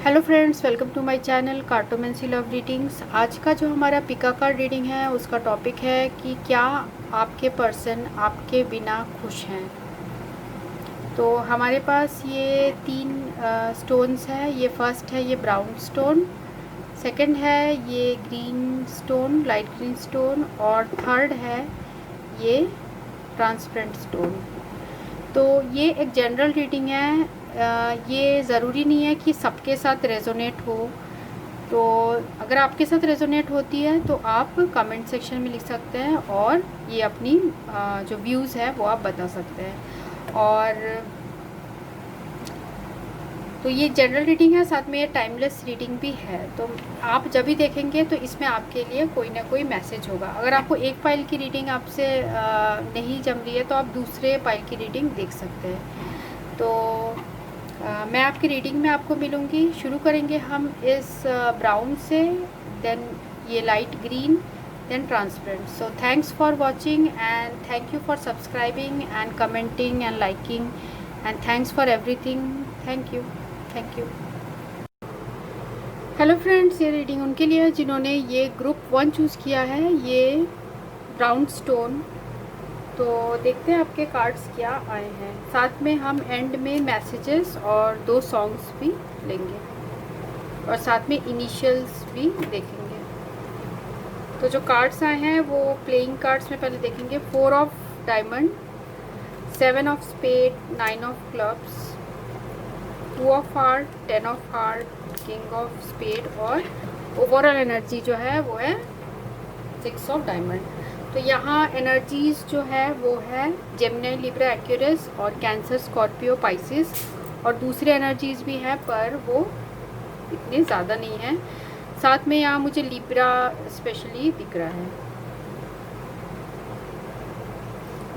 Hello friends, welcome to my channel cartomancy love readings. आज का जो हमारा पिका कार्ड रीडिंग है उसका टॉपिक है कि क्या आपके पर्सन आपके बिना खुश हैं। तो हमारे पास ये तीन स्टोन्स है। ये फर्स्ट है ये ब्राउन स्टोन, सेकंड है ये green stone, light green stone, और थर्ड है ये ट्रांसपेरेंट स्टोन। तो ये एक जनरल रीडिंग है। ये ज़रूरी नहीं है कि सबके साथ रेजोनेट हो। तो अगर आपके साथ रेजोनेट होती है तो आप कमेंट सेक्शन में लिख सकते हैं और ये अपनी जो व्यूज़ है वो आप बता सकते हैं। और तो ये जनरल रीडिंग है, साथ में ये टाइमलेस रीडिंग भी है। तो आप जब भी देखेंगे तो इसमें आपके लिए कोई ना कोई मैसेज होगा। अगर आपको एक फाइल की रीडिंग आपसे नहीं जम रही है तो आप दूसरे फाइल की रीडिंग देख सकते हैं। तो मैं आपकी रीडिंग में आपको मिलूँगी। शुरू करेंगे हम इस ब्राउन से, देन ये light green, then transparent. So thanks for watching and thank you for subscribing and commenting and liking and thanks for everything. Thank you. Thank you. Hello friends, ये रीडिंग उनके लिए है जिन्होंने ये ग्रुप 1 चूज़ किया है, ये ब्राउन स्टोन। तो देखते हैं आपके कार्ड्स क्या आए हैं। साथ में हम एंड में मैसेजेस और 2 सॉन्ग्स भी लेंगे और साथ में इनिशियल्स भी देखेंगे। तो जो कार्ड्स आए हैं वो प्लेइंग कार्ड्स में पहले देखेंगे। 4 of diamond, 7 of spade, 9 of clubs, 2 of heart, 10 of heart, king of spade, और ओवरऑल एनर्जी जो है वो है 6 ऑफ डायमंड। तो यहाँ एनर्जीज जो है वो है जेमिनी, लिब्रा, एक्वेरियस और कैंसर, स्कॉर्पियो, पाइसिस, और दूसरे एनर्जीज भी हैं पर वो इतने ज़्यादा नहीं है। साथ में यहाँ मुझे लिब्रा स्पेशली दिख रहा है,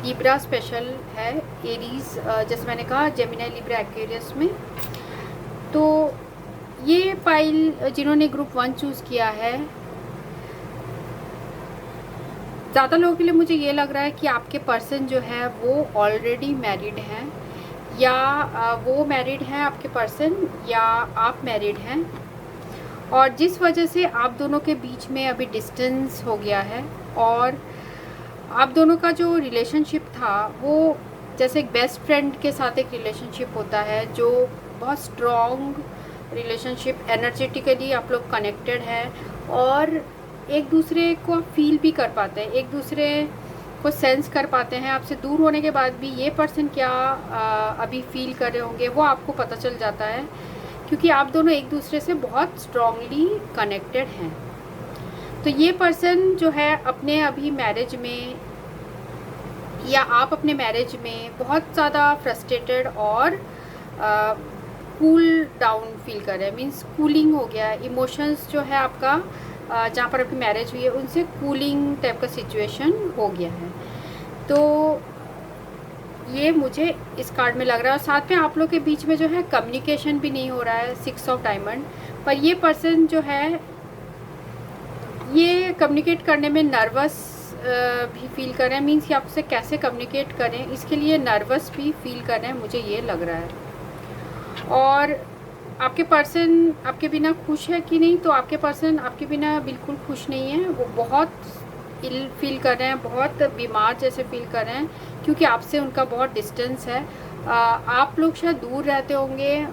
लिब्रा स्पेशल है। एरीज जैसे मैंने कहा जेमिनी, लिब्रा, एक्वेरियस में। तो ये फाइल जिन्होंने ग्रुप 1 चूज़ किया है, ज़्यादा लोगों के लिए मुझे ये लग रहा है कि आपके पर्सन जो है वो ऑलरेडी मैरिड हैं, या वो मैरिड हैं आपके पर्सन, या आप मैरिड हैं। और जिस वजह से आप दोनों के बीच में अभी डिस्टेंस हो गया है, और आप दोनों का जो रिलेशनशिप था वो जैसे एक बेस्ट फ्रेंड के साथ एक रिलेशनशिप होता है, जो बहुत स्ट्रॉन्ग रिलेशनशिप, एनर्जेटिकली आप लोग कनेक्टेड हैं और एक दूसरे को आप फील भी कर पाते हैं, एक दूसरे को सेंस कर पाते हैं। आपसे दूर होने के बाद भी ये पर्सन क्या अभी फील कर रहे होंगे वो आपको पता चल जाता है, क्योंकि आप दोनों एक दूसरे से बहुत स्ट्रॉन्गली कनेक्टेड हैं। तो ये पर्सन जो है अपने अभी मैरिज में, या आप अपने मैरिज में बहुत ज़्यादा फ्रस्ट्रेटेड और कूल डाउन फील कर रहे हैं, मीन्स कूलिंग हो गया है। इमोशंस जो है आपका जहाँ पर आपकी मैरिज हुई है उनसे कूलिंग टाइप का सिचुएशन हो गया है। तो ये मुझे इस कार्ड में लग रहा है। और साथ में आप लोग के बीच में जो है कम्युनिकेशन भी नहीं हो रहा है, 6 ऑफ डायमंड। पर ये पर्सन जो है ये कम्युनिकेट करने में नर्वस भी फील कर रहे हैं, मीन्स कि आपसे कैसे कम्युनिकेट करें इसके लिए नर्वस भी फील कर रहे हैं, मुझे ये लग रहा है। और आपके पर्सन आपके बिना खुश है कि नहीं, तो आपके पर्सन आपके बिना बिल्कुल खुश नहीं है। वो बहुत इल फील कर रहे हैं, बहुत बीमार जैसे फील कर रहे हैं, क्योंकि आपसे उनका बहुत डिस्टेंस है। आप लोग शायद दूर रहते होंगे,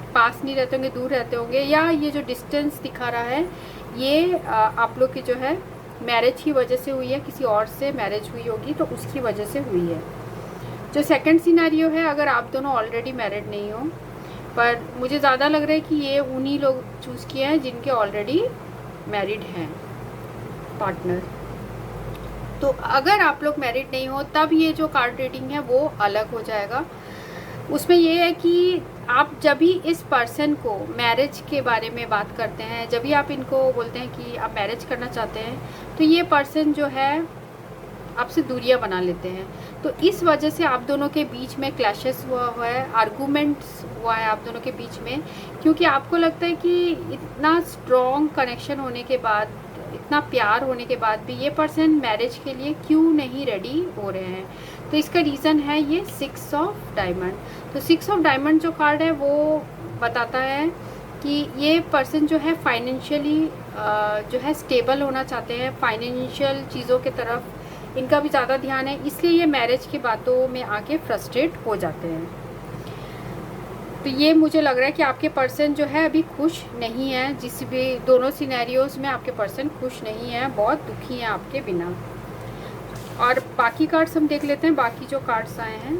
पास नहीं रहते होंगे, दूर रहते होंगे, या ये जो डिस्टेंस दिखा रहा है ये आप लोग की जो है मैरिज की वजह से हुई है, किसी और से मैरिज हुई होगी तो उसकी वजह से हुई है। जो सेकंड सिनेरियो है, अगर आप दोनों ऑलरेडी मैरिड नहीं हो, पर मुझे ज़्यादा लग रहा है कि ये उन्हीं लोग चूज़ किए हैं जिनके ऑलरेडी मैरिड हैं पार्टनर। तो अगर आप लोग मैरिड नहीं हो तब ये जो कार्ड रीडिंग है वो अलग हो जाएगा। उसमें ये है कि आप जब भी इस पर्सन को मैरिज के बारे में बात करते हैं, जब भी आप इनको बोलते हैं कि आप मैरिज करना चाहते हैं, तो ये पर्सन जो है आपसे दूरियां बना लेते हैं। तो इस वजह से आप दोनों के बीच में क्लैशेस हुआ है, आर्गूमेंट्स हुआ है आप दोनों के बीच में, क्योंकि आपको लगता है कि इतना स्ट्रॉन्ग कनेक्शन होने के बाद, इतना प्यार होने के बाद भी ये पर्सन मैरिज के लिए क्यों नहीं रेडी हो रहे हैं। तो इसका रीज़न है ये 6 ऑफ डायमंड। तो 6 ऑफ डायमंड जो कार्ड है वो बताता है कि ये पर्सन जो है फाइनेंशियली जो है स्टेबल होना चाहते हैं, फाइनेंशियल चीज़ों के तरफ इनका भी ज़्यादा ध्यान है, इसलिए ये मैरिज की बातों में आके फ्रस्ट्रेट हो जाते हैं। तो ये मुझे लग रहा है कि आपके पर्सन जो है अभी खुश नहीं है, जिस भी दोनों सिनेरियोज में आपके पर्सन खुश नहीं है, बहुत दुखी हैं आपके बिना। और बाकी कार्ड्स हम देख लेते हैं, बाकी जो कार्ड्स आए हैं।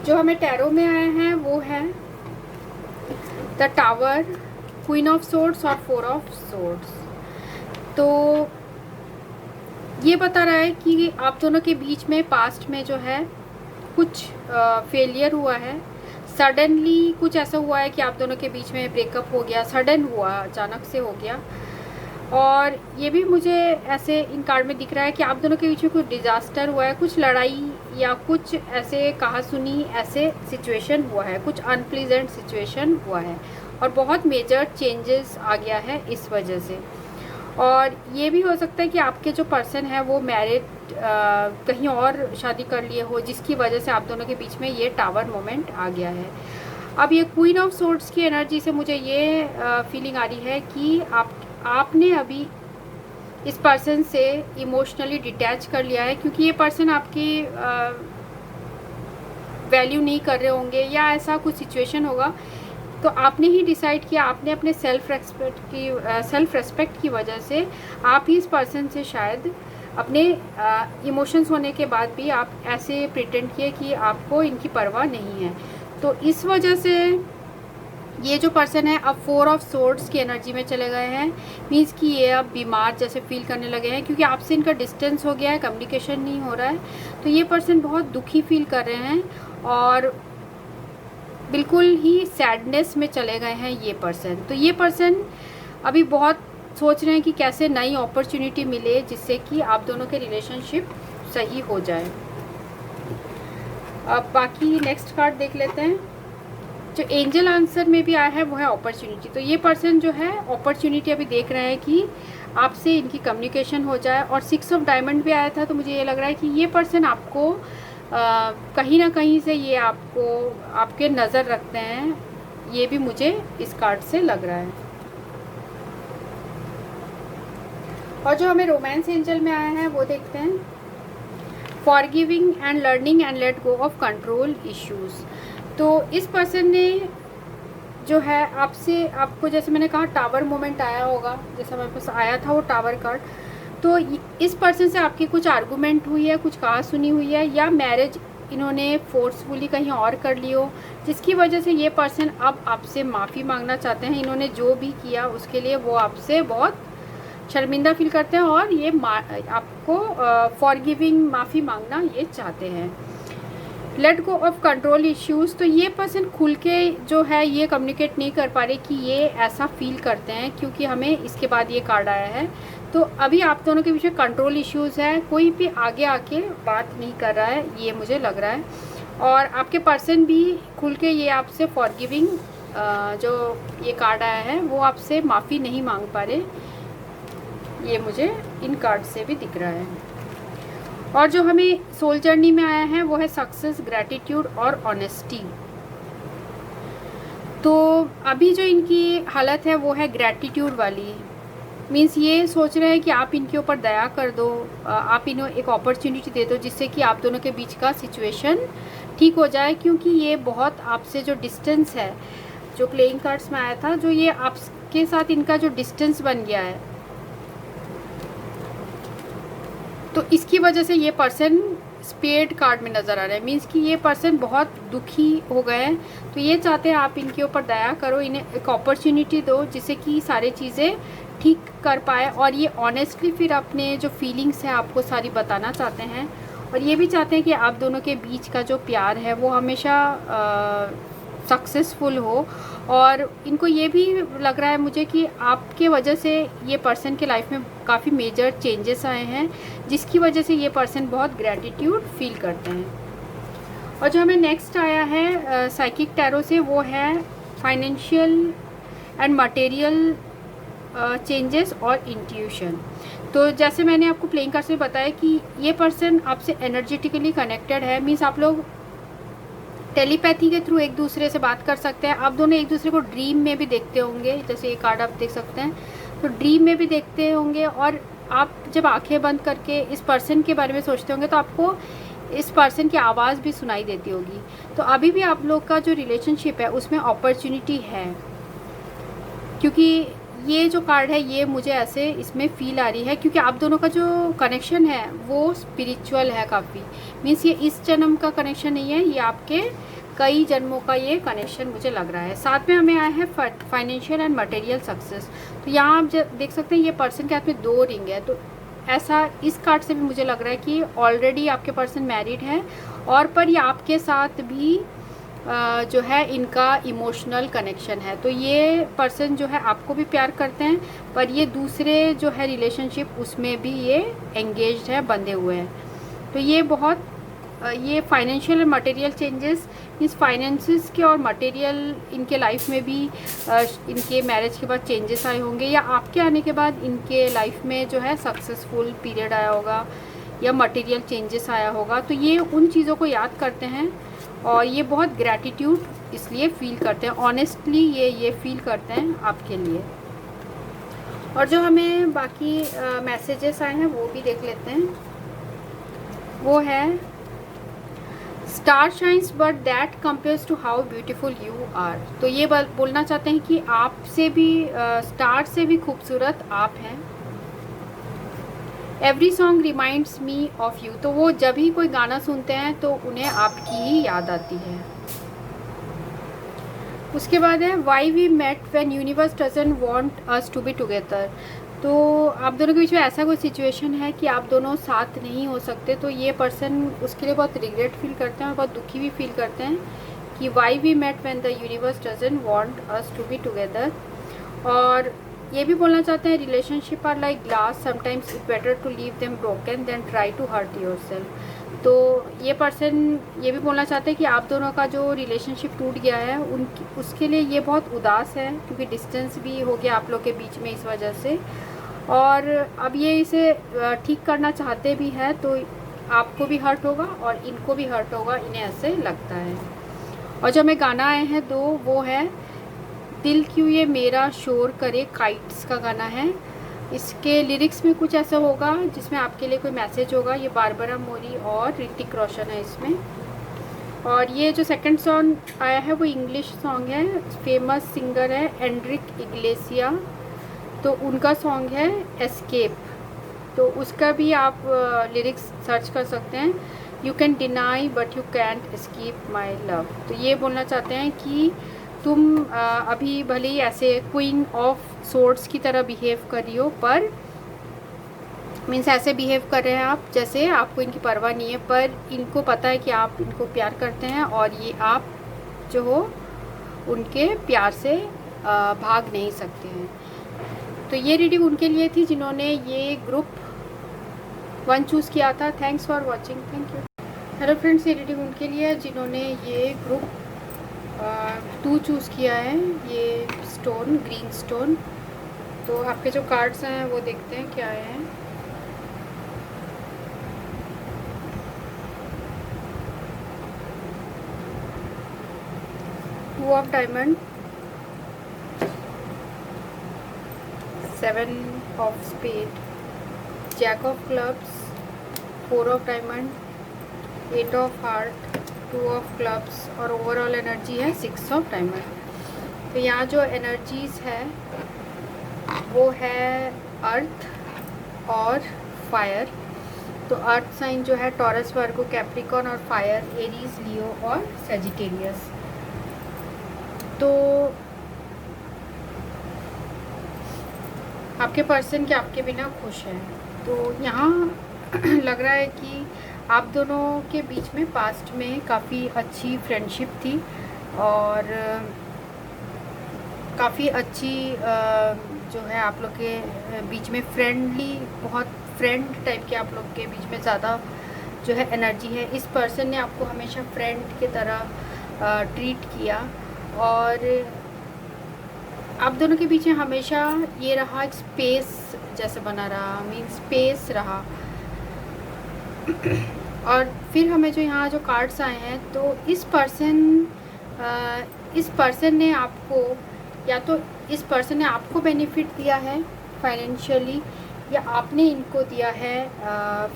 जो हमें टैरो में आए हैं वो है the tower, queen of swords और 4 ऑफ सोर्ड्स। तो ये बता रहा है कि आप दोनों के बीच में पास्ट में जो है कुछ फेलियर हुआ है, सडनली कुछ ऐसा हुआ है कि आप दोनों के बीच में ब्रेकअप हो गया, सडन हुआ, अचानक से हो गया। और ये भी मुझे ऐसे इन कार्ड में दिख रहा है कि आप दोनों के बीच में कुछ डिज़ास्टर हुआ है, कुछ लड़ाई या कुछ ऐसे कहा सुनी ऐसे सिचुएशन हुआ है, कुछ अनप्लीजेंट सिचुएशन हुआ है और बहुत मेजर चेंजेस आ गया है इस वजह से। और ये भी हो सकता है कि आपके जो पर्सन है वो मैरिड कहीं और शादी कर लिए हो, जिसकी वजह से आप दोनों के बीच में ये टावर मोमेंट आ गया है। अब ये क्वीन ऑफ सोर्ड्स की एनर्जी से मुझे ये फीलिंग आ रही है कि आपने अभी इस पर्सन से इमोशनली डिटैच कर लिया है, क्योंकि ये पर्सन आपकी वैल्यू नहीं कर रहे होंगे या ऐसा कुछ सिचुएशन होगा। तो आपने ही डिसाइड किया, आपने अपने सेल्फ रेस्पेक्ट की वजह से आप ही इस पर्सन से शायद अपने इमोशंस होने के बाद भी आप ऐसे प्रिटेंड किए कि आपको इनकी परवाह नहीं है। तो इस वजह से ये जो पर्सन है अब 4 ऑफ सोर्ड्स की एनर्जी में चले गए हैं। मीन्स कि ये अब बीमार जैसे फील करने लगे हैं, क्योंकि आपसे इनका डिस्टेंस हो गया है, कम्युनिकेशन नहीं हो रहा है। तो ये पर्सन बहुत दुखी फील कर रहे हैं और बिल्कुल ही सैडनेस में चले गए हैं ये पर्सन। तो ये पर्सन अभी बहुत सोच रहे हैं कि कैसे नई अपॉर्चुनिटी मिले जिससे कि आप दोनों के रिलेशनशिप सही हो जाए। अब बाकी नेक्स्ट कार्ड देख लेते हैं। जो एंजल आंसर में भी आया है वो है अपॉर्चुनिटी। तो ये पर्सन जो है अपॉर्चुनिटी अभी देख रहे हैं कि आपसे इनकी कम्युनिकेशन हो जाए। और 6 ऑफ डायमंड भी आया था, तो मुझे ये लग रहा है कि ये पर्सन आपको कहीं ना कहीं से ये आपको आपके नज़र रखते हैं, ये भी मुझे इस कार्ड से लग रहा है। और जो हमें रोमांस एंजल में आया है वो देखते हैं। Forgiving and learning and let go of control issues. तो इस पर्सन ने जो है आपको जैसे मैंने कहा टावर मोमेंट आया होगा, जैसे हमारे पास आया था वो टावर कार्ड। तो इस पर्सन से आपकी कुछ आर्गूमेंट हुई है, कुछ कहा सुनी हुई है, या मैरिज इन्होंने फोर्सफुली कहीं और कर ली हो, जिसकी वजह से ये पर्सन अब आपसे माफ़ी मांगना चाहते हैं। इन्होंने जो भी किया उसके लिए वो आपसे बहुत शर्मिंदा फील करते हैं और ये आपको फॉरगिविंग माफ़ी मांगना ये चाहते हैं। Let go of control issues. तो ये पर्सन खुल के जो है ये कम्युनिकेट नहीं कर पा रहे कि ये ऐसा फील करते हैं, क्योंकि हमें इसके बाद ये कार्ड आया है। तो अभी आप दोनों के बीच में कंट्रोल इश्यूज़ है, कोई भी आगे आके बात नहीं कर रहा है, ये मुझे लग रहा है। और आपके पर्सन भी खुल के ये आपसे फॉरगिविंग जो ये कार्ड आया है वो आपसे माफ़ी नहीं मांग पा रहे, ये मुझे इन कार्ड से भी दिख रहा है। और जो हमें सोल जर्नी में आया है वो है सक्सेस, ग्रैटिट्यूड और ऑनेस्टी। तो अभी जो इनकी हालत है वो है ग्रैटिट्यूड वाली। मीन्स ये सोच रहे हैं कि आप इनके ऊपर दया कर दो, आप इन्हें एक अपॉर्चुनिटी दे दो जिससे कि आप दोनों के बीच का सिचुएशन ठीक हो जाए, क्योंकि ये बहुत आपसे जो डिस्टेंस है, जो प्लेइंग कार्ड्स में आया था, जो ये आपके साथ इनका जो डिस्टेंस बन गया है, तो इसकी वजह से ये पर्सन स्पेड कार्ड में नज़र आ रहा है। मीन्स कि ये पर्सन बहुत दुखी हो गए हैं। तो ये चाहते हैं आप इनके ऊपर दया करो, इन्हें एक अपॉर्चुनिटी दो जिससे कि सारी चीज़ें ठीक कर पाए। और ये ऑनेस्टली फिर अपने जो फीलिंग्स हैं आपको सारी बताना चाहते हैं। और ये भी चाहते हैं कि आप दोनों के बीच का जो प्यार है वो हमेशा सक्सेसफुल हो। और इनको ये भी लग रहा है मुझे कि आपके वजह से ये पर्सन के लाइफ में काफ़ी मेजर चेंजेस आए हैं, जिसकी वजह से ये पर्सन बहुत ग्रैटिट्यूड फील करते हैं। और जो हमें नेक्स्ट आया है साइकिक टैरो से वो है फाइनेंशियल एंड मटेरियल चेंजेस और इंट्यूशन। तो जैसे मैंने आपको प्लेइंग कार्ड से बताया कि ये पर्सन आपसे एनर्जेटिकली कनेक्टेड है, मीन्स आप लोग टेलीपैथी के थ्रू एक दूसरे से बात कर सकते हैं। आप दोनों एक दूसरे को ड्रीम में भी देखते होंगे, जैसे ये कार्ड आप देख सकते हैं, तो ड्रीम में भी देखते होंगे। और आप जब आंखें बंद करके इस पर्सन के बारे में सोचते होंगे तो आपको इस पर्सन की आवाज़ भी सुनाई देती होगी। तो अभी भी आप लोग का जो रिलेशनशिप है उसमें अपॉर्चुनिटी है, क्योंकि ये जो कार्ड है ये मुझे ऐसे इसमें फील आ रही है, क्योंकि आप दोनों का जो कनेक्शन है वो स्पिरिचुअल है काफ़ी। मीन्स ये इस जन्म का कनेक्शन नहीं है, ये आपके कई जन्मों का ये कनेक्शन मुझे लग रहा है। साथ में हमें आया है फाइनेंशियल एंड मटेरियल सक्सेस। तो यहाँ आप देख सकते हैं ये पर्सन के हाथ में 2 रिंग है, तो ऐसा इस कार्ड से भी मुझे लग रहा है कि ऑलरेडी आपके पर्सन मैरिड है, और पर ये आपके साथ भी जो है इनका इमोशनल कनेक्शन है। तो ये पर्सन जो है आपको भी प्यार करते हैं, पर ये दूसरे जो है रिलेशनशिप उसमें भी ये एंगेज्ड है, बंधे हुए हैं। तो ये बहुत ये फाइनेंशियल और मटेरियल चेंजेस, इस फाइनेंसेस के और मटेरियल इनके लाइफ में भी इनके मैरिज के बाद चेंजेस आए होंगे, या आपके आने के बाद इनके लाइफ में जो है सक्सेसफुल पीरियड आया होगा या मटेरियल चेंजेस आया होगा। तो ये उन चीज़ों को याद करते हैं और ये बहुत ग्रैटिट्यूड इसलिए फील करते हैं, ऑनेस्टली ये फील करते हैं आपके लिए। और जो हमें बाकी मैसेजेस आए हैं वो भी देख लेते हैं। वो है star shines but that compares to how beautiful you are. तो ये बोलना चाहते हैं कि आपसे भी स्टार से भी खूबसूरत आप हैं। Every song reminds me of you. तो वो जब ही कोई गाना सुनते हैं तो उन्हें आपकी ही याद आती है। उसके बाद है why we met when universe doesn't want us to be together. तो आप दोनों के बीच में ऐसा कोई सिचुएशन है कि आप दोनों साथ नहीं हो सकते, तो ये पर्सन उसके लिए बहुत रिग्रेट फील करते हैं और बहुत दुखी भी फील करते हैं कि why we met when the universe doesn't want us to be together. और ये भी बोलना चाहते हैं relationship are like glass, sometimes it better to leave them broken then try to hurt yourself. तो ये पर्सन ये भी बोलना चाहते हैं कि आप दोनों का जो रिलेशनशिप टूट गया है उसके लिए ये बहुत उदास है, क्योंकि डिस्टेंस भी हो गया आप लोग के बीच में इस वजह से। और अब ये इसे ठीक करना चाहते भी हैं, तो आपको भी हर्ट होगा और इनको भी हर्ट होगा, इन्हें ऐसे लगता है। और जो हमें गाना आए हैं 2, वो है दिल क्यों ये मेरा शोर करे, काइट्स का गाना है। इसके लिरिक्स में कुछ ऐसा होगा जिसमें आपके लिए कोई मैसेज होगा। ये बारबरा मोरी और ऋतिक रोशन है इसमें। और ये जो सेकंड सॉन्ग आया है वो इंग्लिश सॉन्ग है, फेमस सिंगर है एंड्रिक इग्लेसिया, तो उनका सॉन्ग है एस्केप। तो उसका भी आप लिरिक्स सर्च कर सकते हैं। You can deny but you can't escape my love. तो ये बोलना चाहते हैं कि तुम अभी भले ही ऐसे क्वीन ऑफ सोर्ड्स की तरह बिहेव कर रही हो, पर मीन्स ऐसे बिहेव कर रहे हैं आप जैसे आपको इनकी परवाह नहीं है, पर इनको पता है कि आप इनको प्यार करते हैं और ये आप जो हो उनके प्यार से भाग नहीं सकते हैं। तो ये रीडिंग उनके लिए थी जिन्होंने ये ग्रुप 1 चूज़ किया था। Thanks for watching, thank you. Hello friends, ये रीडिंग उनके लिए है जिन्होंने ये ग्रुप 2 चूज़ किया है, ये स्टोन, ग्रीन स्टोन। तो आपके जो कार्ड्स हैं वो देखते हैं क्या है। Two of diamond, 7 of spade, jack of clubs, 4 of diamond, 8 of heart, 2 of clubs, और ओवरऑल एनर्जी है 6 ऑफ डायमंड। तो यहाँ जो एनर्जीज़ है वो है अर्थ और फायर। तो अर्थ साइन जो है टॉरस, वर्गो, कैप्रिकॉर्न, और फायर एरीज, लियो और सेजिटेरियस। तो आपके पर्सन के आपके बिना खुश हैं। तो यहाँ लग रहा है कि आप दोनों के बीच में पास्ट में काफ़ी अच्छी फ्रेंडशिप थी और काफ़ी अच्छी जो है आप लोग के बीच में फ्रेंडली, बहुत फ्रेंड टाइप के आप लोग के बीच में ज़्यादा जो है एनर्जी है। इस पर्सन ने आपको हमेशा फ्रेंड की तरह ट्रीट किया और आप दोनों के बीच में हमेशा ये रहा, एक स्पेस जैसे बना रहा, मीन स्पेस रहा। और फिर हमें जो यहाँ जो कार्ड्स आए हैं, तो इस पर्सन ने आपको, या तो इस पर्सन ने आपको बेनिफिट दिया है फाइनेंशियली, या आपने इनको दिया है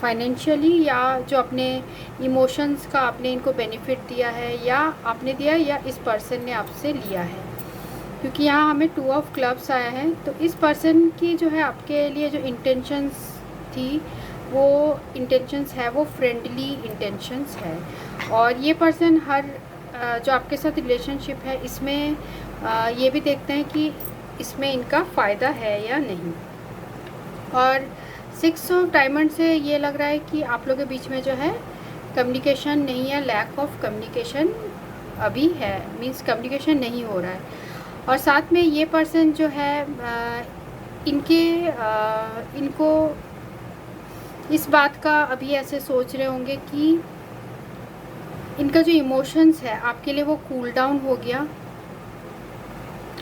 फाइनेंशियली, या जो अपने इमोशंस का आपने इनको बेनिफिट दिया है, या आपने दिया, या इस पर्सन ने आपसे लिया है। क्योंकि यहाँ हमें 2 ऑफ क्लब्स आया है, तो इस पर्सन की जो है आपके लिए जो इंटेंशंस थी, वो इंटेंशंस है, वो फ्रेंडली इंटेंशंस है। और ये पर्सन जो आपके साथ रिलेशनशिप है, इसमें ये भी देखते हैं कि इसमें इनका फ़ायदा है या नहीं। और 6 ऑफ डायमंड से ये लग रहा है कि आप लोगों के बीच में जो है कम्युनिकेशन नहीं है, लैक ऑफ कम्युनिकेशन अभी है, मीन्स कम्युनिकेशन नहीं हो रहा है। और साथ में ये पर्सन जो है इनको इस बात का अभी ऐसे सोच रहे होंगे कि इनका जो इमोशंस है आपके लिए वो कूल डाउन हो गया,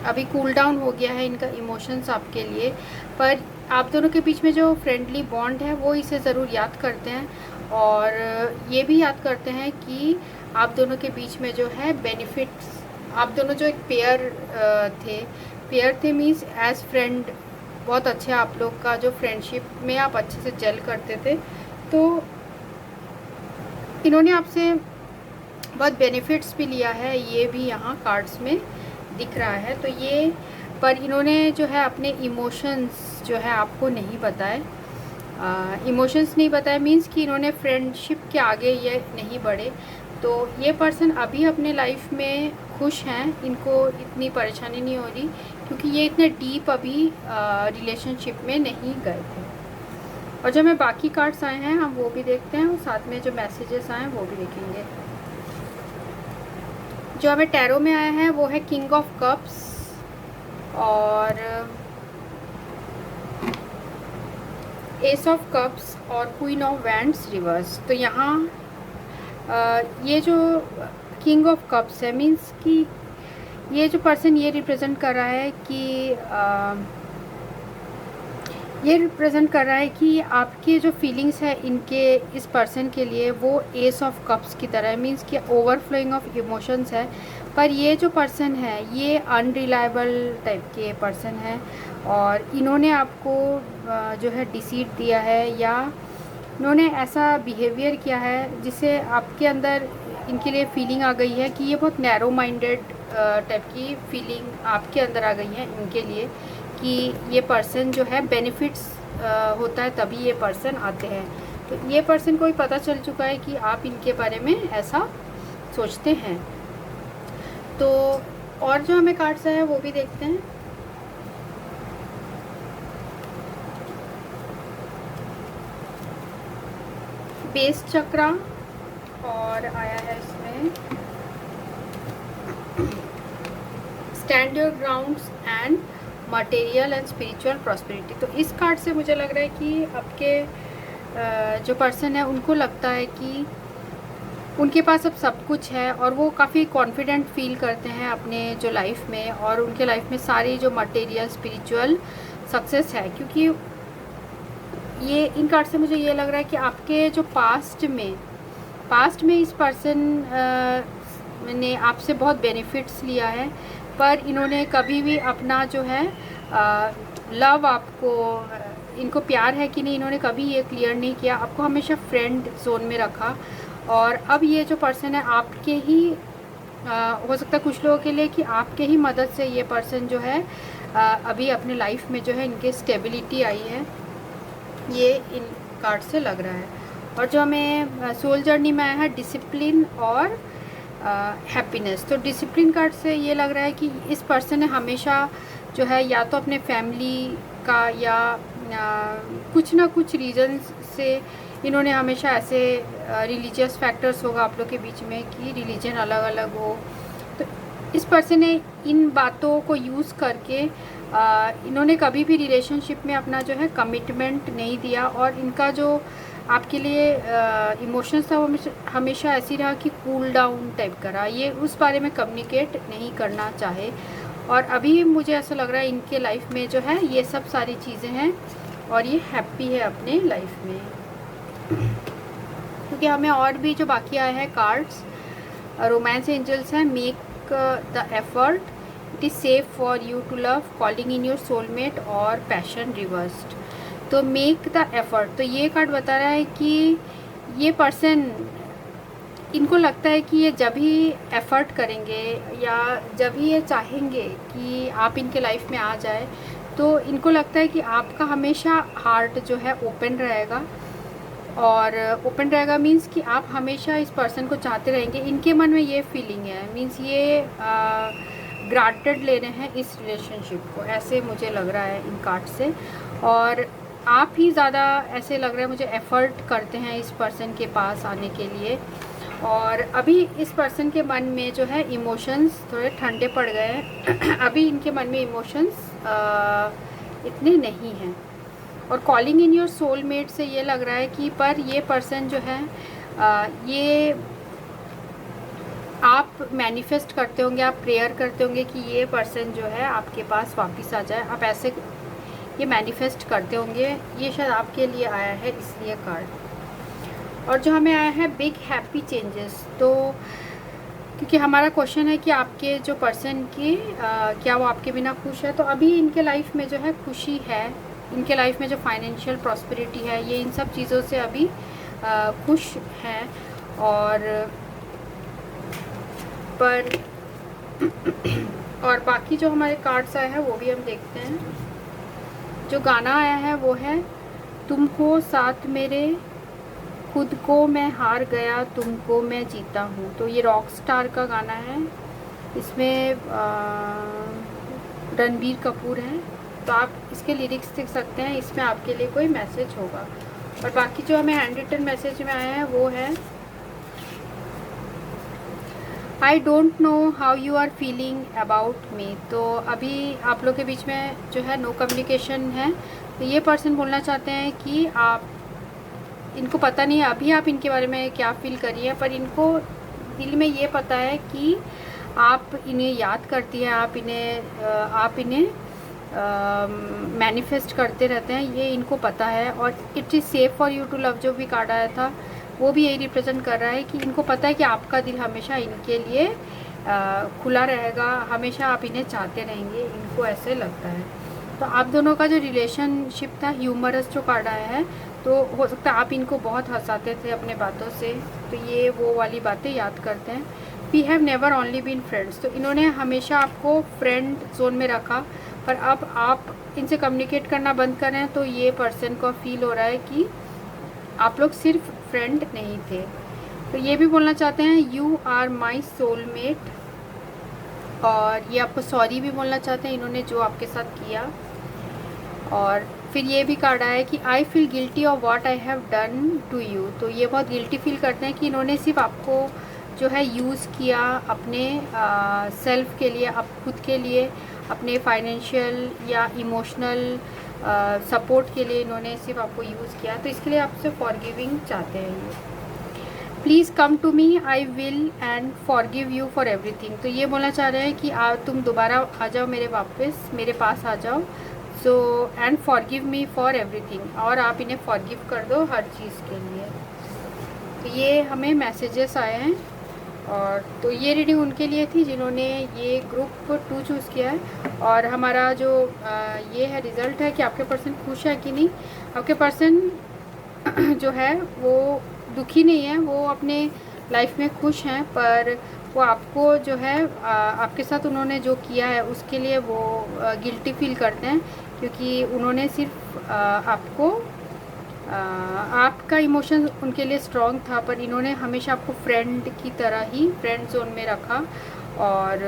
अभी कूल डाउन हो गया है इनका इमोशंस आपके लिए। पर आप दोनों के बीच में जो फ्रेंडली बॉन्ड है वो इसे ज़रूर याद करते हैं, और ये भी याद करते हैं कि आप दोनों के बीच में जो है बेनिफिट्स, आप दोनों जो एक पेयर थे मीन्स एज फ्रेंड, बहुत अच्छे आप लोग का जो फ्रेंडशिप में आप अच्छे से जेल करते थे। तो इन्होंने आपसे बहुत बेनिफिट्स भी लिया है, ये भी यहाँ कार्ड्स में दिख रहा है। तो ये पर इन्होंने जो है अपने इमोशंस जो है आपको नहीं बताए, इमोशंस नहीं बताए, मीन्स कि इन्होंने फ्रेंडशिप के आगे ये नहीं बढ़े। तो ये पर्सन अभी अपने लाइफ में खुश हैं, इनको इतनी परेशानी नहीं हो रही, क्योंकि ये इतने डीप अभी रिलेशनशिप में नहीं गए थे। और जो हमें बाकी कार्ड्स आए हैं हम वो भी देखते हैं, और साथ में जो मैसेजेस आए हैं वो भी देखेंगे। जो हमें टैरो में आया है वो है किंग ऑफ कप्स और एस ऑफ कप्स और क्वीन ऑफ वैंड्स रिवर्स। तो यहाँ ये जो किंग ऑफ कप्स है, मीन्स कि ये जो पर्सन ये रिप्रेजेंट कर रहा है कि ये रिप्रेजेंट कर रहा है कि आपके जो फीलिंग्स है इनके इस पर्सन के लिए वो एस ऑफ कप्स की तरह है, मीन्स कि ओवरफ्लोइंग ऑफ इमोशंस है। पर ये जो पर्सन है ये अनरिलायबल टाइप के पर्सन है, और इन्होंने आपको जो है डिसीट दिया है, या इन्होंने ऐसा बिहेवियर किया है जिससे आपके अंदर इनके लिए फीलिंग आ गई है कि ये बहुत नैरो माइंडेड टाइप की फीलिंग आपके अंदर आ गई है इनके लिए, कि ये पर्सन जो है बेनिफिट्स होता है तभी ये पर्सन आते हैं। तो ये पर्सन को भी पता चल चुका है कि आप इनके बारे में ऐसा सोचते हैं। तो और जो हमें कार्ड्स आए हैं वो भी देखते हैं। बेस चक्रा और आया है इसमें stand your grounds and material and spiritual prosperity. तो इस कार्ड से मुझे लग रहा है कि आपके जो पर्सन है उनको लगता है कि उनके पास अब सब कुछ है, और वो काफ़ी कॉन्फिडेंट फील करते हैं अपने जो लाइफ में, और उनके लाइफ में सारी जो मटेरियल स्पिरिचुअल सक्सेस है। क्योंकि ये इन कार्ड से मुझे ये लग रहा है कि आपके जो पास्ट में इस पर्सन ने आपसे बहुत बेनिफिट्स लिया है, पर इन्होंने कभी भी अपना जो है लव, आपको इनको प्यार है कि नहीं, इन्होंने कभी ये क्लियर नहीं किया, आपको हमेशा फ्रेंड जोन में रखा। और अब ये जो पर्सन है आपके ही हो सकता है कुछ लोगों के लिए कि आपके ही मदद से ये पर्सन जो है अभी अपने लाइफ में जो है इनके स्टेबिलिटी आई है, ये इन कार्ड से लग रहा है। और जो हमें सोल जर्नी में आया है डिसिप्लिन और हैप्पीनेस। तो डिसिप्लिन कार्ड से ये लग रहा है कि इस पर्सन ने हमेशा जो है या तो अपने फैमिली का या कुछ ना कुछ रीजंस से इन्होंने हमेशा ऐसे रिलीजियस फैक्टर्स होगा आप लोग के बीच में कि रिलीजन अलग अलग हो। तो इस पर्सन ने इन बातों को यूज़ करके इन्होंने कभी भी रिलेशनशिप में अपना जो है कमिटमेंट नहीं दिया, और इनका जो आपके लिए इमोशंस था वो हमेशा ऐसी रहा कि कूल डाउन टाइप का रहा, ये उस बारे में कम्युनिकेट नहीं करना चाहे। और अभी मुझे ऐसा लग रहा है इनके लाइफ में जो है ये सब सारी चीज़ें हैं और ये हैप्पी है अपने लाइफ में। क्योंकि हमें और भी जो बाकी आए हैं कार्ड्स, रोमांस एंजल्स हैं, make the effort, it is safe for you to love, calling in your soulmate और पैशन रिवर्स्ड। तो मेक द एफर्ट, तो ये कार्ड बता रहा है कि ये पर्सन, इनको लगता है कि ये जब ही एफ़र्ट करेंगे या जब ही ये चाहेंगे कि आप इनके लाइफ में आ जाए, तो इनको लगता है कि आपका हमेशा हार्ट जो है ओपन रहेगा। और ओपन रहेगा मीन्स कि आप हमेशा इस पर्सन को चाहते रहेंगे। इनके मन में ये फीलिंग है, मीन्स ये ग्रांटेड ले रहे हैं इस रिलेशनशिप को, ऐसे मुझे लग रहा है इन कार्ड से। और आप ही ज़्यादा ऐसे लग रहा है मुझे एफ़र्ट करते हैं इस पर्सन के पास आने के लिए। और अभी इस पर्सन के मन में जो है इमोशंस थोड़े ठंडे पड़ गए हैं। अभी इनके मन में इमोशंस इतने नहीं हैं। और कॉलिंग इन योर सोलमेट से ये लग रहा है कि पर ये पर्सन जो है ये आप मैनिफेस्ट करते होंगे, आप प्रेयर करते होंगे कि ये पर्सन जो है आपके पास वापस आ जाए, आप ऐसे ये मैनिफेस्ट करते होंगे। ये शायद आपके लिए आया है इसलिए कार्ड। और जो हमें आया है बिग हैप्पी चेंजेस, तो क्योंकि हमारा क्वेश्चन है कि आपके जो पर्सन की क्या वो आपके बिना खुश है, तो अभी इनके लाइफ में जो है खुशी है, इनके लाइफ में जो फाइनेंशियल प्रॉस्पेरिटी है, ये इन सब चीज़ों से अभी खुश हैं। और बाकी जो हमारे कार्ड्स आए हैं वो भी हम देखते हैं। जो गाना आया है वो है तुम हो साथ मेरे, खुद को मैं हार गया, तुमको मैं जीता हूँ। तो ये रॉक स्टार का गाना है, इसमें रणबीर कपूर है। तो आप इसके लिरिक्स देख सकते हैं, इसमें आपके लिए कोई मैसेज होगा। और बाकी जो हमें हैंड रिटन मैसेज में आया है वो है I don't know how you are feeling about me. तो अभी आप लोग के बीच में जो है नो कम्युनिकेशन है। तो ये पर्सन बोलना चाहते हैं कि आप, इनको पता नहीं है अभी आप इनके बारे में क्या फील करिए, पर इनको दिल में ये पता है कि आप इन्हें याद करती हैं, आप इन्हें मैनिफेस्ट करते रहते हैं, ये इनको पता है। और it is safe for you to love जो भी कार्ड आया था वो भी यही रिप्रेजेंट कर रहा है कि इनको पता है कि आपका दिल हमेशा इनके लिए खुला रहेगा, हमेशा आप इन्हें चाहते रहेंगे, इनको ऐसे लगता है। तो आप दोनों का जो रिलेशनशिप था, ह्यूमरस जो कार्ड आया है, तो हो सकता है आप इनको बहुत हंसाते थे अपने बातों से, तो ये वो वाली बातें याद करते हैं। We have never only been friends, तो इन्होंने हमेशा आपको फ्रेंड जोन में रखा, पर अब आप इनसे कम्युनिकेट करना बंद कर रहे हैं, तो ये पर्सन को फील हो रहा है कि आप लोग सिर्फ फ्रेंड नहीं थे। तो ये भी बोलना चाहते हैं यू आर माई सोलमेट, और ये आपको सॉरी भी बोलना चाहते हैं इन्होंने जो आपके साथ किया। और फिर ये भी कार्ड आया है कि I feel guilty of what I have done to you. तो ये बहुत गिल्टी फील करते हैं कि इन्होंने सिर्फ आपको जो है यूज़ किया अपने सेल्फ के लिए, अब खुद के लिए, अपने फाइनेंशियल या इमोशनल सपोर्ट के लिए इन्होंने सिर्फ आपको यूज़ किया। तो इसके लिए आपसे फॉरगिविंग चाहते हैं ये। Please come to me, I will and forgive you for everything. तो ये बोलना चाह रहे हैं कि तुम दोबारा आ जाओ मेरे पास आ जाओ, so and forgive me for everything, और आप इन्हें फॉरगिव कर दो हर चीज़ के लिए। तो ये हमें मैसेजेस आए हैं। और तो ये रीडिंग उनके लिए थी जिन्होंने ये ग्रुप 2 चूज़ किया है। और हमारा जो ये है रिज़ल्ट है कि आपके पर्सन खुश है कि नहीं। आपके पर्सन जो है वो दुखी नहीं है, वो अपने लाइफ में खुश हैं, पर वो आपको जो है आपके साथ उन्होंने जो किया है उसके लिए वो गिल्टी फील करते हैं, क्योंकि उन्होंने सिर्फ आपको आपका इमोशन उनके लिए स्ट्रॉन्ग था, पर इन्होंने हमेशा आपको फ्रेंड की तरह ही फ्रेंड जोन में रखा। और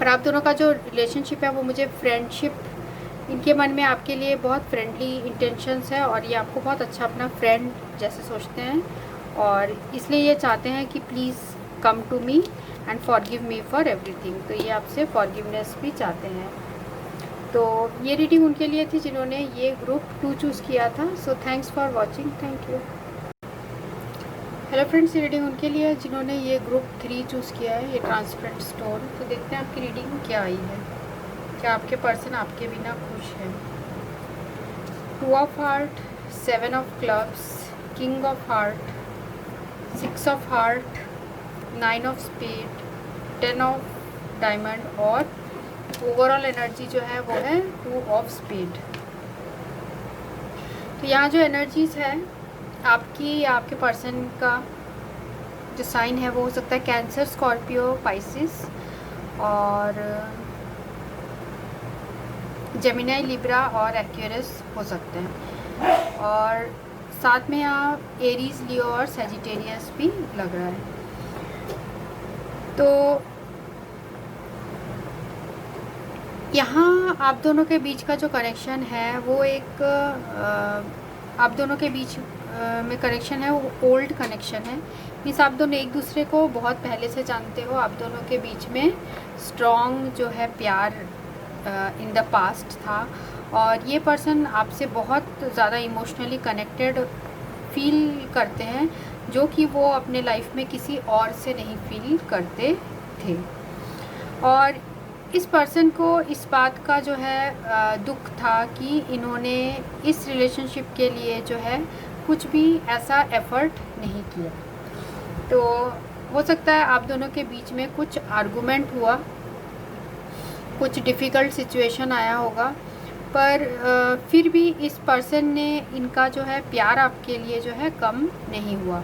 पर आप दोनों का जो रिलेशनशिप है वो मुझे फ्रेंडशिप, इनके मन में आपके लिए बहुत फ्रेंडली इंटेंशंस है, और ये आपको बहुत अच्छा अपना फ्रेंड जैसे सोचते हैं, और इसलिए ये चाहते हैं कि please come to me and forgive me for everything. तो ये आपसे फॉरगिवनेस भी चाहते हैं। तो ये रीडिंग उनके लिए थी जिन्होंने ये ग्रुप 2 चूज़ किया था। सो thanks for watching, thank you. Hello friends, ये रीडिंग उनके लिए जिन्होंने ये ग्रुप 3 चूज़ किया है, ये ट्रांसपेरेंट स्टोन। तो देखते हैं आपकी रीडिंग क्या आई है। क्या आपके पर्सन आपके बिना खुश है? 2 of heart, 7 of clubs, king of heart, 6 of heart, 9 of spade, 10 of diamond और ओवरऑल एनर्जी जो है वो है 2 ऑफ स्पेड। तो यहाँ जो एनर्जीज़ है आपकी या आपके पर्सन का जो साइन है वो हो सकता है कैंसर, स्कॉर्पियो, पाइसिस और जेमिनी, लिब्रा और एक्वेरियस हो सकते हैं। और साथ में यहाँ एरीज, लियो और सेजिटेरियस भी लग रहा है। तो यहाँ आप दोनों के बीच का जो कनेक्शन है वो एक आप दोनों के बीच में कनेक्शन है वो ओल्ड कनेक्शन है। मीन्स आप दोनों एक दूसरे को बहुत पहले से जानते हो। आप दोनों के बीच में स्ट्रॉन्ग जो है प्यार इन द पास्ट था और ये पर्सन आपसे बहुत ज़्यादा इमोशनली कनेक्टेड फील करते हैं, जो कि वो अपने लाइफ में किसी और से नहीं फील करते थे। और इस पर्सन को इस बात का जो है दुख था कि इन्होंने इस रिलेशनशिप के लिए जो है कुछ भी ऐसा एफ़र्ट नहीं किया। तो हो सकता है आप दोनों के बीच में कुछ आर्गुमेंट हुआ, कुछ डिफ़िकल्ट सिचुएशन आया होगा, पर फिर भी इस पर्सन ने इनका जो है प्यार आपके लिए जो है कम नहीं हुआ।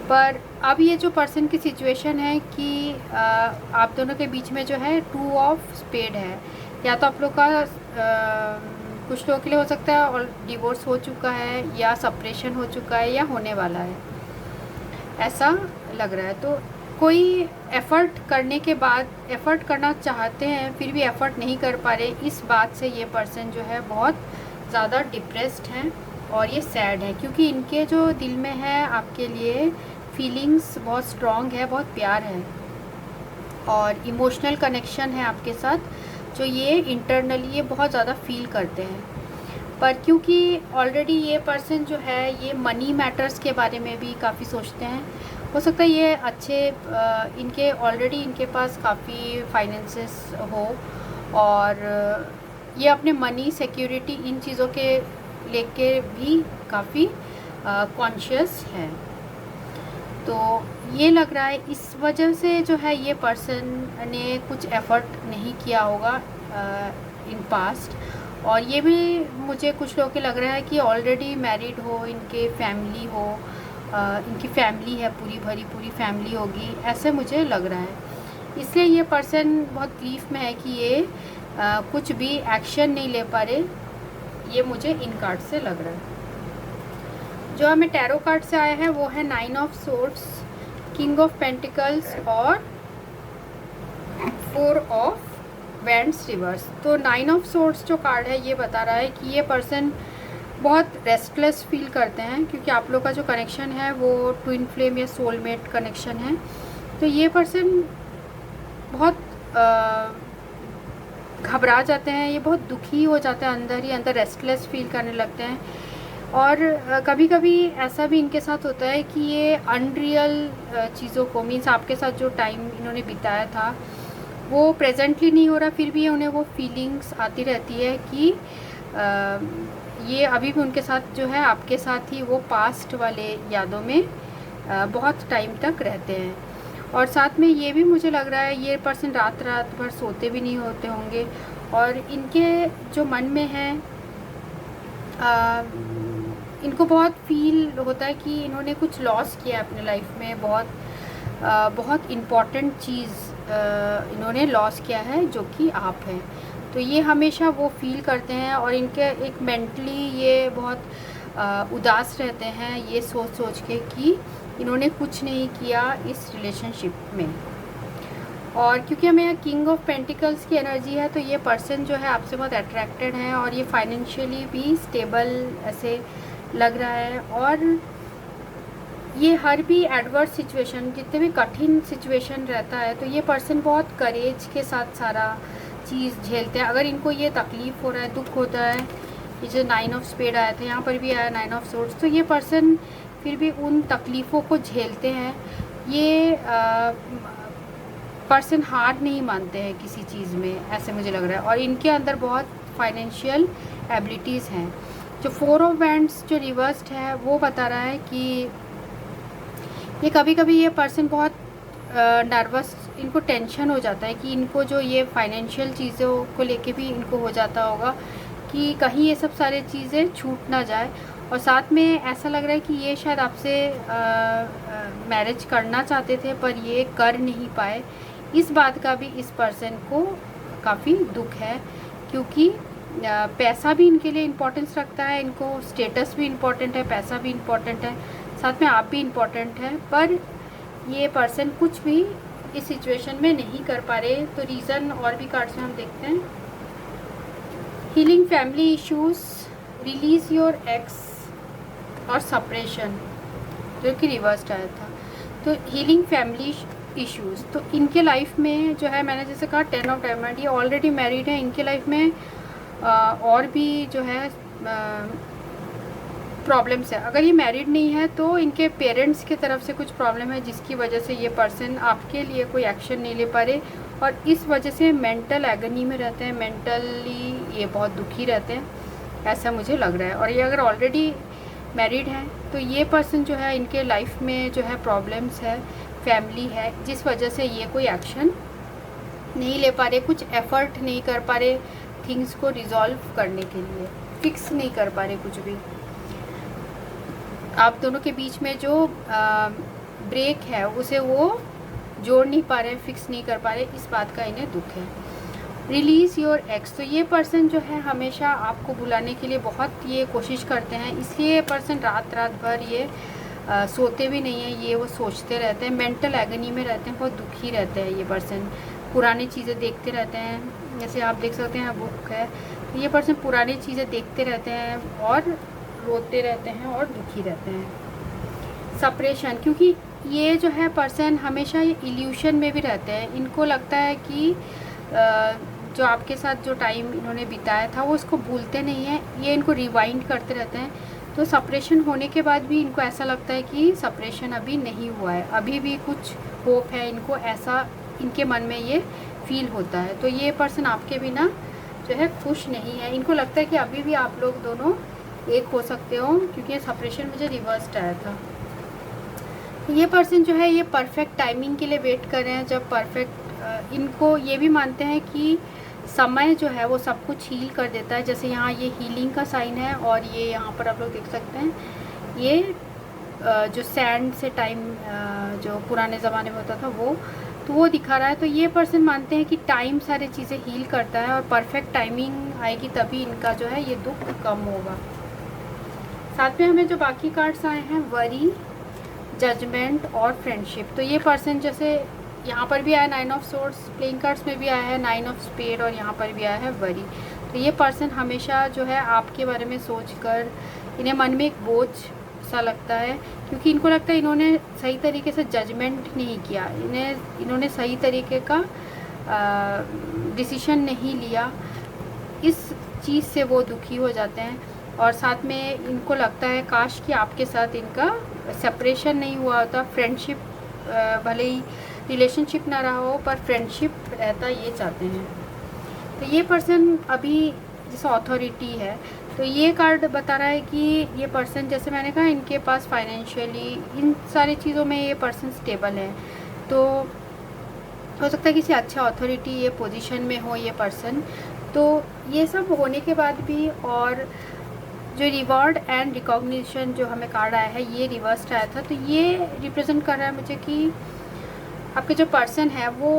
पर अब ये जो पर्सन की सिचुएशन है कि आप दोनों के बीच में जो है 2 ऑफ स्पेड है। या तो आप लोग का कुछ लोगों के लिए हो सकता है और डिवोर्स हो चुका है या सेपरेशन हो चुका है या होने वाला है, ऐसा लग रहा है। तो कोई एफ़र्ट करने के बाद एफ़र्ट करना चाहते हैं फिर भी एफ़र्ट नहीं कर पा रहे, इस बात से ये पर्सन जो है बहुत ज़्यादा डिप्रेस्ड हैं और ये सैड है, क्योंकि इनके जो दिल में है आपके लिए फीलिंग्स बहुत स्ट्रॉन्ग है, बहुत प्यार है और इमोशनल कनेक्शन है आपके साथ, जो ये इंटरनली ये बहुत ज़्यादा फील करते हैं। पर क्योंकि ऑलरेडी ये पर्सन जो है ये मनी मैटर्स के बारे में भी काफ़ी सोचते हैं। हो सकता है ये अच्छे इनके ऑलरेडी इनके पास काफ़ी फाइनेंसेस हो और ये अपने मनी, सिक्योरिटी, इन चीज़ों के लेके भी काफ़ी कॉन्शियस हैं। तो ये लग रहा है इस वजह से जो है ये पर्सन ने कुछ एफ़र्ट नहीं किया होगा इन पास्ट। और ये भी मुझे कुछ लोगों के लग रहा है कि ऑलरेडी मैरिड हो, इनके फैमिली हो, इनकी फैमिली है, पूरी फैमिली होगी, ऐसे मुझे लग रहा है। इसलिए ये पर्सन बहुत तकलीफ़ में है कि ये कुछ भी एक्शन नहीं ले पा रहे, ये मुझे इन कार्ड से लग रहा है। जो हमें टैरो कार्ड से आया है वो है 9 of swords, king of pentacles और 4 ऑफ वैंड्स रिवर्स। तो 9 ऑफ सोर्ड्स जो कार्ड है ये बता रहा है कि ये पर्सन बहुत रेस्टलेस फील करते हैं, क्योंकि आप लोग का जो कनेक्शन है वो ट्विन फ्लेम या सोलमेट कनेक्शन है। तो ये पर्सन बहुत घबरा जाते हैं, ये बहुत दुखी हो जाते हैं, अंदर ही अंदर रेस्टलेस फील करने लगते हैं। और कभी कभी ऐसा भी इनके साथ होता है कि ये अनरियल चीज़ों को, मीन्स आपके साथ जो टाइम इन्होंने बिताया था वो प्रेजेंटली नहीं हो रहा, फिर भी उन्हें वो फीलिंग्स आती रहती है कि ये अभी भी उनके साथ जो है आपके साथ ही वो पास्ट वाले यादों में बहुत टाइम तक रहते हैं। और साथ में ये भी मुझे लग रहा है ये पर्सन रात भर सोते भी नहीं होते होंगे और इनके जो मन में है इनको बहुत फील होता है कि इन्होंने कुछ लॉस किया अपने लाइफ में, बहुत इम्पॉर्टेंट चीज़ इन्होंने लॉस किया है, जो कि आप हैं। तो ये हमेशा वो फील करते हैं और इनके एक मेंटली ये बहुत उदास रहते हैं, ये सोच के कि इन्होंने कुछ नहीं किया इस रिलेशनशिप में। और क्योंकि हमें यहाँ किंग ऑफ पेंटिकल्स की एनर्जी है, तो ये पर्सन जो है आपसे बहुत अट्रैक्टेड है और ये फाइनेंशियली भी स्टेबल ऐसे लग रहा है। और ये हर भी एडवर्स सिचुएशन, जितने भी कठिन सिचुएशन रहता है, तो ये पर्सन बहुत करेज के साथ सारा चीज़ झेलते हैं। अगर इनको ये तकलीफ़ हो रहा है, दुख होता है, ये जो 9 ऑफ स्पेड आया था, यहाँ पर भी आया 9 ऑफ सोर्ड्स, तो ये पर्सन फिर भी उन तकलीफ़ों को झेलते हैं। ये पर्सन हार नहीं मानते हैं किसी चीज़ में, ऐसे मुझे लग रहा है। और इनके अंदर बहुत फाइनेंशियल एबिलिटीज़ हैं। जो 4 ऑफ वैंड्स जो रिवर्स्ड है वो बता रहा है कि ये कभी कभी ये पर्सन बहुत नर्वस, इनको टेंशन हो जाता है कि इनको जो ये फाइनेंशियल चीज़ों को लेके भी इनको हो जाता होगा कि कहीं ये सब सारी चीज़ें छूट ना जाए। और साथ में ऐसा लग रहा है कि ये शायद आपसे मैरिज करना चाहते थे पर ये कर नहीं पाए। इस बात का भी इस पर्सन को काफ़ी दुख है, क्योंकि पैसा भी इनके लिए इम्पोर्टेंस रखता है, इनको स्टेटस भी इम्पोर्टेंट है, पैसा भी इम्पोर्टेंट है, साथ में आप भी इम्पोर्टेंट है, पर ये पर्सन कुछ भी इस सिचुएशन में नहीं कर पा रहे। तो रीज़न और भी कार्ड्स में हम देखते हैं। Healing family issues, release your x और सपरेशन, जो कि रिवर्स्ड आया था। तो हीलिंग फैमिली इश्यूज़, तो इनके लाइफ में जो है, मैंने जैसे कहा 10 ऑफ डायमंड, ये ऑलरेडी मैरिड है। इनके लाइफ में और भी जो है प्रॉब्लम्स है। अगर ये मैरिड नहीं है तो इनके पेरेंट्स की तरफ से कुछ प्रॉब्लम है, जिसकी वजह से ये पर्सन आपके लिए कोई एक्शन नहीं ले पा रहे और इस वजह से मेंटल एगनी में रहते हैं, मेंटली ये बहुत दुखी रहते हैं, ऐसा मुझे लग रहा है। और ये अगर ऑलरेडी मैरिड हैं तो ये पर्सन जो है, इनके लाइफ में जो है प्रॉब्लम्स है, फैमिली है, जिस वजह से ये कोई एक्शन नहीं ले पा रहे, कुछ एफर्ट नहीं कर पा रहे थिंग्स को रिजॉल्व करने के लिए, फिक्स नहीं कर पा रहे कुछ भी। आप दोनों के बीच में जो ब्रेक है उसे वो जोड़ नहीं पा रहे, फिक्स नहीं कर पा रहे, इस बात का इन्हें दुख है। रिलीज़ योर एक्स, तो ये पर्सन जो है हमेशा आपको बुलाने के लिए बहुत ये कोशिश करते हैं, इसलिए ये पर्सन रात भर ये सोते भी नहीं है, ये वो सोचते रहते हैं, मेंटल एगनी में रहते हैं, बहुत दुखी रहते हैं ये पर्सन। पुरानी चीज़ें देखते रहते हैं, जैसे आप देख सकते हैं बुक है, ये पर्सन पुरानी चीज़ें देखते रहते हैं और रोते रहते हैं और दुखी रहते हैं। सपरेशन, क्योंकि ये जो है पर्सन हमेशा ये इल्यूशन में भी रहते हैं, इनको लगता है कि जो आपके साथ जो टाइम इन्होंने बिताया था वो इसको भूलते नहीं हैं, ये इनको रिवाइंड करते रहते हैं। तो सपरेशन होने के बाद भी इनको ऐसा लगता है कि सपरेशन अभी नहीं हुआ है, अभी भी कुछ होप है इनको, ऐसा इनके मन में ये फील होता है। तो ये पर्सन आपके बिना जो है खुश नहीं है, इनको लगता है कि अभी भी आप लोग दोनों एक हो सकते हो, क्योंकि ये सपरेशन मुझे रिवर्स्ड आया था। तो ये पर्सन जो है ये परफेक्ट टाइमिंग के लिए वेट कर रहे हैं, जब परफेक्ट, इनको ये भी मानते हैं कि समय जो है वो सब कुछ हील कर देता है। जैसे यहाँ ये हीलिंग का साइन है और ये यहाँ पर आप लोग देख सकते हैं ये जो सैंड से टाइम जो पुराने ज़माने में होता था वो दिखा रहा है। तो ये पर्सन मानते हैं कि टाइम सारी चीज़ें हील करता है और परफेक्ट टाइमिंग आएगी तभी इनका जो है ये दुख कम होगा। साथ में हमें जो बाकी कार्ड्स आए हैं, वरी, जजमेंट और फ्रेंडशिप। तो ये पर्सन जैसे यहाँ पर भी आया 9 ऑफ सोर्ड्स, प्लेइंग कार्ड्स में भी आया है 9 ऑफ स्पेड और यहाँ पर भी आया है वरी। तो ये पर्सन हमेशा जो है आपके बारे में सोचकर इन्हें मन में एक बोझ सा लगता है, क्योंकि इनको लगता है इन्होंने सही तरीके से जजमेंट नहीं किया, इन्होंने सही तरीके का डिसीजन नहीं लिया। इस चीज़ से वो दुखी हो जाते हैं और साथ में इनको लगता है काश कि आपके साथ इनका सेपरेशन नहीं हुआ होता, फ्रेंडशिप, भले ही रिलेशनशिप ना रहा हो पर फ्रेंडशिप रहता, ये चाहते हैं। तो ये पर्सन अभी जैसे अथॉरिटी है, तो ये कार्ड बता रहा है कि ये पर्सन, जैसे मैंने कहा, इनके पास फाइनेंशियली इन सारी चीज़ों में ये पर्सन स्टेबल है। तो हो सकता है किसी अच्छा अथॉरिटी ये पोजीशन में हो ये पर्सन। तो ये सब होने के बाद भी, और जो रिवॉर्ड एंड रिकॉग्निशन जो हमें कार्ड आया है ये रिवर्स्ड आया था, तो ये रिप्रेजेंट कर रहा है मुझे कि आपके जो पर्सन है वो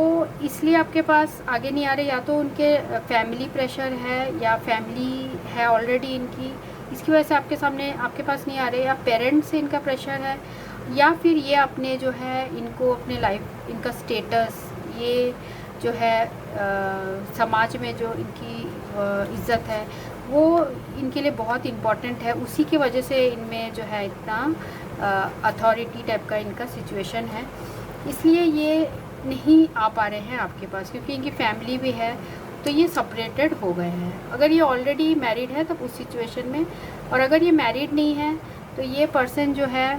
इसलिए आपके पास आगे नहीं आ रहे, या तो उनके फैमिली प्रेशर है या फैमिली है ऑलरेडी इनकी, इसकी वजह से आपके सामने आपके पास नहीं आ रहे, या पेरेंट्स से इनका प्रेशर है, या फिर ये अपने जो है इनको अपने लाइफ, इनका स्टेटस, ये जो है समाज में जो इनकी इज्जत है वो इनके लिए बहुत इम्पॉर्टेंट है, उसी की वजह से इनमें जो है इतना अथॉरिटी टाइप का इनका सिचुएशन है, इसलिए ये नहीं आ पा रहे हैं आपके पास, क्योंकि इनकी फैमिली भी है, तो ये सेपरेटेड हो गए हैं। अगर ये ऑलरेडी मैरिड है तब उस सिचुएशन में, और अगर ये मैरिड नहीं है तो ये पर्सन जो है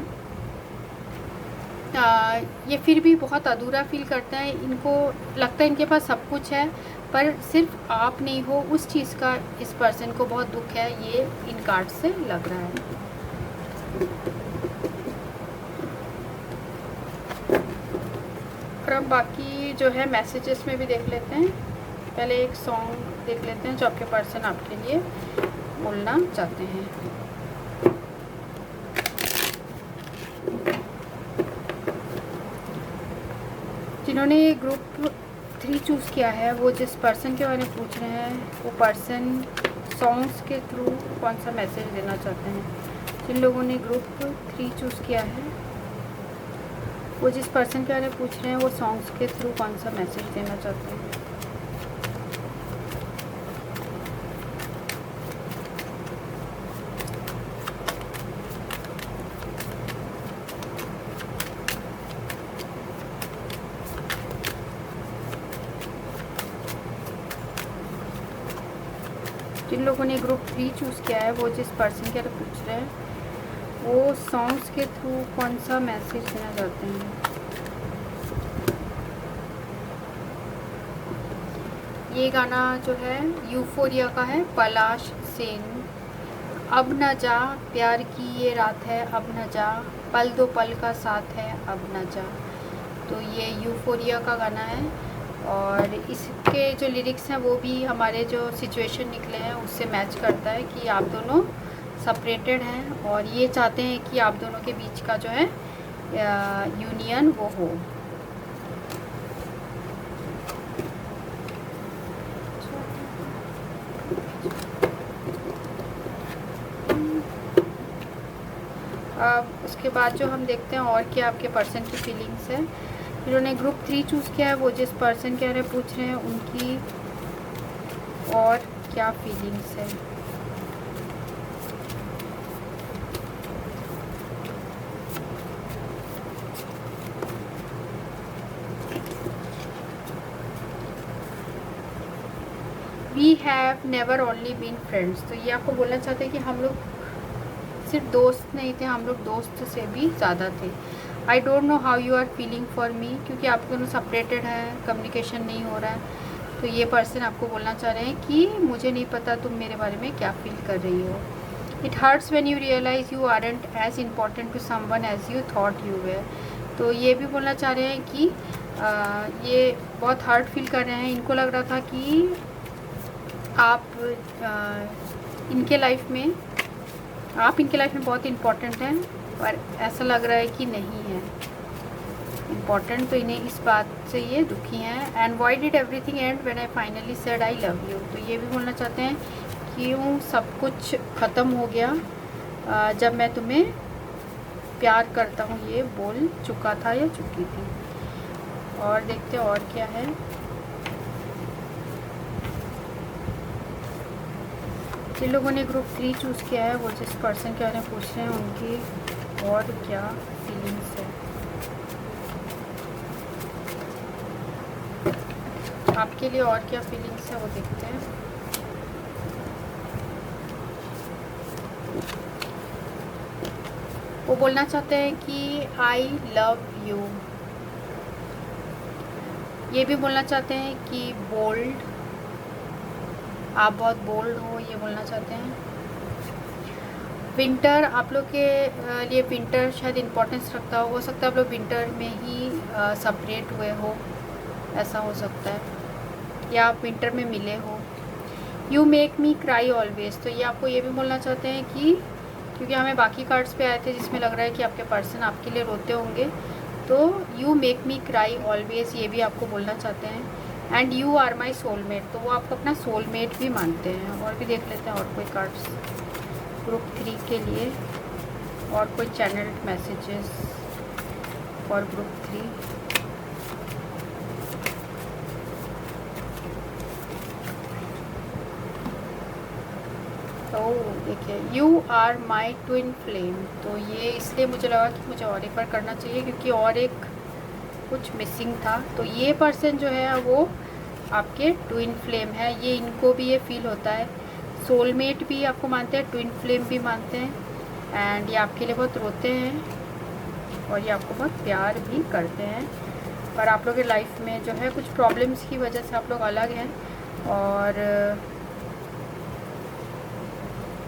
ये फिर भी बहुत अधूरा फील करते हैं। इनको लगता है इनके पास सब कुछ है, पर सिर्फ आप नहीं हो उस चीज़ का इस पर्सन को बहुत दुख है, ये इन कार्ड से लग रहा है। और अब बाकी जो है मैसेजेस में भी देख लेते हैं। पहले एक सॉन्ग देख लेते हैं जो आपके पर्सन आपके लिए बोलना चाहते हैं। जिन्होंने ग्रुप 3 चूज़ किया है, वो जिस पर्सन के बारे में पूछ रहे हैं, वो पर्सन सॉन्ग्स के थ्रू कौन सा मैसेज देना चाहते हैं। जिन लोगों ने ग्रुप 3 चूज़ किया है, वो जिस पर्सन के बारे में पूछ रहे हैं, वो सॉन्ग्स के थ्रू कौन सा मैसेज देना चाहते हैं। जिन लोगों ने ग्रुप 3 चूज़ किया है, वो जिस पर्सन के बारे में पूछ रहे हैं, वो सॉन्ग्स के थ्रू कौन सा मैसेज देना चाहते हैं। ये गाना जो है यूफोरिया का है, पलाश सेन। अब न जा प्यार की ये रात है, अब न जा पल दो पल का साथ है, अब न जा। तो ये यूफोरिया का गाना है और इसके जो लिरिक्स हैं वो भी हमारे जो सिचुएशन निकले हैं उससे मैच करता है कि आप दोनों सेपरेटेड हैं और ये चाहते हैं कि आप दोनों के बीच का जो है यूनियन वो हो। अब उसके बाद जो हम देखते हैं और क्या आपके पर्सन की फीलिंग्स है। जिन्होंने ग्रुप 3 चूज़ किया है, वो जिस पर्सन के बारे में पूछ रहे हैं, उनकी और क्या फीलिंग्स है। We have never only been friends. तो ये आपको बोलना चाहते हैं कि हम लोग सिर्फ दोस्त नहीं थे, हम लोग दोस्त से भी ज़्यादा थे। I don't know how you are feeling for me, क्योंकि आप दोनों सेपरेटेड हैं, कम्युनिकेशन नहीं हो रहा है। तो ये पर्सन आपको बोलना चाह रहे हैं कि मुझे नहीं पता तुम मेरे बारे में क्या फील कर रही हो। It hurts when you realise you aren't as important to someone as you thought you were. तो ये भी बोलना चाह रहे हैं कि ये बहुत हर्ट फील कर रहे हैं। इनको लग रहा था कि आप इनके लाइफ में बहुत इम्पोर्टेंट हैं, पर ऐसा लग रहा है कि नहीं है इम्पोर्टेंट। तो इन्हें इस बात से ये दुखी हैं। And why did everything and when I finally said I love you. तो ये भी बोलना चाहते हैं क्यों सब कुछ ख़त्म हो गया जब मैं तुम्हें प्यार करता हूँ ये बोल चुका था या चुकी थी। और देखते हैं और क्या है। जिन लोगों ने ग्रुप 3 चूज़ किया है, वो जिस पर्सन के बारे में पूछ रहे हैं, उनकी और क्या फीलिंग्स है। आपके लिए और क्या फीलिंग्स है वो देखते हैं। वो बोलना चाहते हैं कि आई लव यू। ये भी बोलना चाहते हैं कि बोल्ड, आप बहुत बोल्ड हो, ये बोलना चाहते हैं। विंटर, आप लोग के लिए विंटर शायद इम्पोर्टेंस रखता हो सकता है आप लोग विंटर में ही सेपरेट हुए हो, ऐसा हो सकता है, या आप विंटर में मिले हो। You make me cry always. तो ये आपको ये भी बोलना चाहते हैं कि क्योंकि हमें बाकी कार्ड्स पे आए थे जिसमें लग रहा है कि आपके पर्सन आपके लिए रोते होंगे, तो you make me cry always ये भी आपको बोलना चाहते हैं। And you are my soulmate, तो वो आपको अपना सोलमेट भी मानते हैं। और भी देख लेते हैं और कोई कार्ड्स ग्रुप 3 के लिए, और कोई चैनल मैसेजेस फॉर ग्रुप 3। तो देखिए, you are my twin flame. तो ये इसलिए मुझे लगा कि मुझे और एक बार करना चाहिए क्योंकि और एक कुछ मिसिंग था। तो ये पर्सन जो है वो आपके ट्विन फ्लेम है, ये इनको भी ये फील होता है। सोलमेट भी आपको मानते हैं, ट्विन फ्लेम भी मानते हैं, एंड ये आपके लिए बहुत रोते हैं। और ये आपको बहुत प्यार भी करते हैं। पर आप लोगों की लाइफ में जो है कुछ प्रॉब्लम्स की वजह से आप लोग अलग हैं, और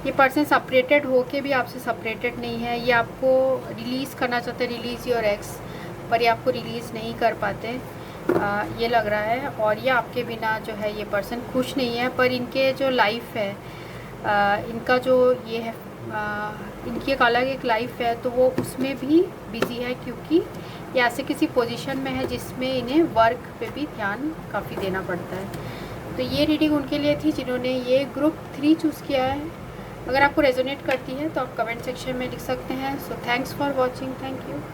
ये पर्सन सेपरेटेड होके भी आपसे सेपरेटेड नहीं है। ये आपको रिलीज़ करना चाहते हैं, रिलीज़ योर एक्स, पर ये आपको रिलीज़ नहीं कर पाते, ये लग रहा है। और ये आपके बिना जो है ये पर्सन खुश नहीं है। पर इनके जो लाइफ है, इनका जो ये है, इनकी एक अलग एक लाइफ है, तो वो उसमें भी बिज़ी है, क्योंकि ये ऐसे किसी पोजीशन में है जिसमें इन्हें वर्क पे भी ध्यान काफ़ी देना पड़ता है। तो ये रीडिंग उनके लिए थी जिन्होंने ये ग्रुप 3 चूज़ किया है। अगर आपको रेजोनेट करती है तो आप कमेंट सेक्शन में लिख सकते हैं। सो thanks for watching, thank you.